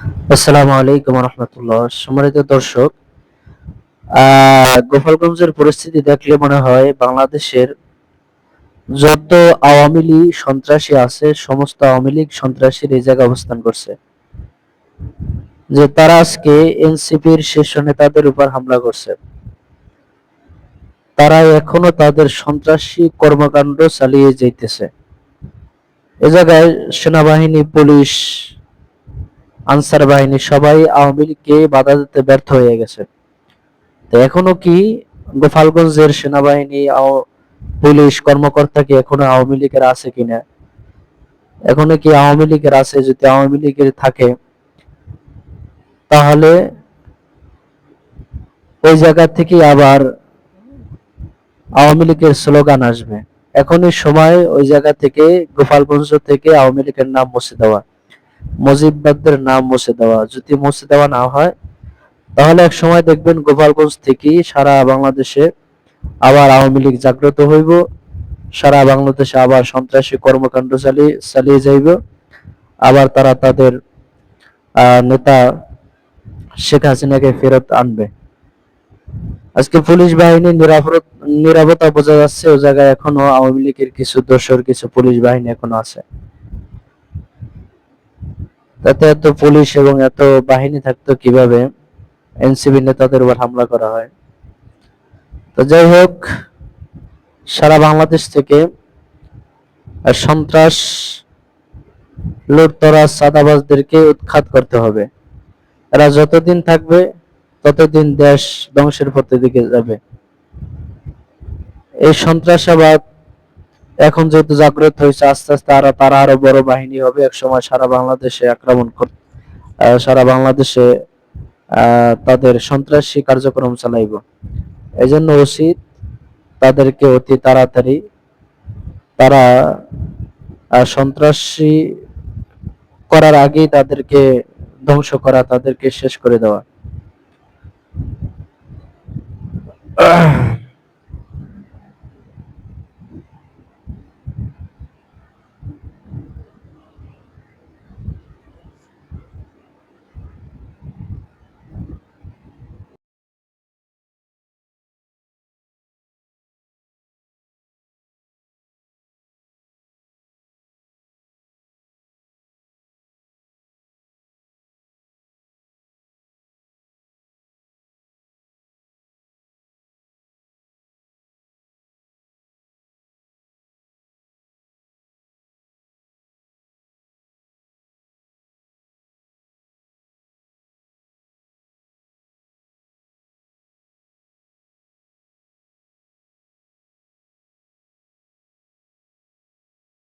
আসসালামু আলাইকুম রহমতুল্লাহ। সম্মানিত দর্শক, গোপালগঞ্জের পরিস্থিতি দেখলে মনে হয় বাংলাদেশের যত আওয়ামী লীগ সন্ত্রাসী আছে সমস্ত আওয়ামী লীগ সন্ত্রাসীর এই জায়গায় অবস্থান করছে। যে তারা আজকে এনসিপির শীর্ষ নেতাদের উপর হামলা করছে। তারা এখনো তাদের সন্ত্রাসী কর্মকাণ্ড চালিয়ে যাইতেছে। এ জায়গায় সেনাবাহিনী, পুলিশ, আনসার বাহিনী সবাই আওয়ামী লীগকে বাধা দিতে ব্যর্থ হয়ে গেছে। তো এখনো কি গোপালগঞ্জের সেনাবাহিনী, পুলিশ কর্মকর্তা কি এখনো আওয়ামী লীগের আছে কিনা, এখনো কি আওয়ামী লীগের আছে? যদি আওয়ামী লীগের থাকে তাহলে ওই জায়গা থেকে আবার আওয়ামী লীগের স্লোগান আসবে। এখনই সময় ওই জায়গা থেকে, গোপালগঞ্জ থেকে আওয়ামী লীগের নাম মুছে দেওয়া, মুজিববাদের নাম মুছে দেওয়া। যদি মুছে দেওয়া না হয় তাহলে এক সময় দেখবেন গোপালগঞ্জ থেকে সারা বাংলাদেশে আবার আওয়ামী লীগ জাগ্রত হইব, সারা বাংলাদেশে আবার সন্ত্রাসী কর্মকাণ্ড চালিয়ে যাইব। আবার তারা তাদের নেতা শেখ হাসিনাকে ফেরত আনবে। আজকে পুলিশ বাহিনীর নীরবতা বোঝা যাচ্ছে। ও জায়গায় এখনো আওয়ামী লীগের কিছু দোসর, কিছু পুলিশ বাহিনী এখনো আছে। তাতে এত পুলিশ এবং এত বাহিনী থাকতো কিভাবে এনসিবি নেতাদের উপর হামলা করা হয়? তো যাই হোক, সারা বাংলাদেশ থেকে সন্ত্রাস, লুটতরাজ, চাঁদাবাজদেরকে উৎখাত করতে হবে। এরা যতদিন থাকবে ততদিন দেশ ধ্বংসের পথের দিকে যাবে। এই সন্ত্রাসাবাদ এখন যেহেতু জাগ্রত হয়েছে, আস্তে আস্তে তারা আরো বড় বাহিনী হবে। একসময় সারা বাংলাদেশে আক্রমণ সারা বাংলাদেশে তাদের সন্ত্রাসী কার্যক্রম চালাইব। এই জন্য উচিত তাদেরকে অতি তাড়াতাড়ি তারা সন্ত্রাসী করার আগেই তাদেরকে ধ্বংস করা, তাদেরকে শেষ করে দেওয়া।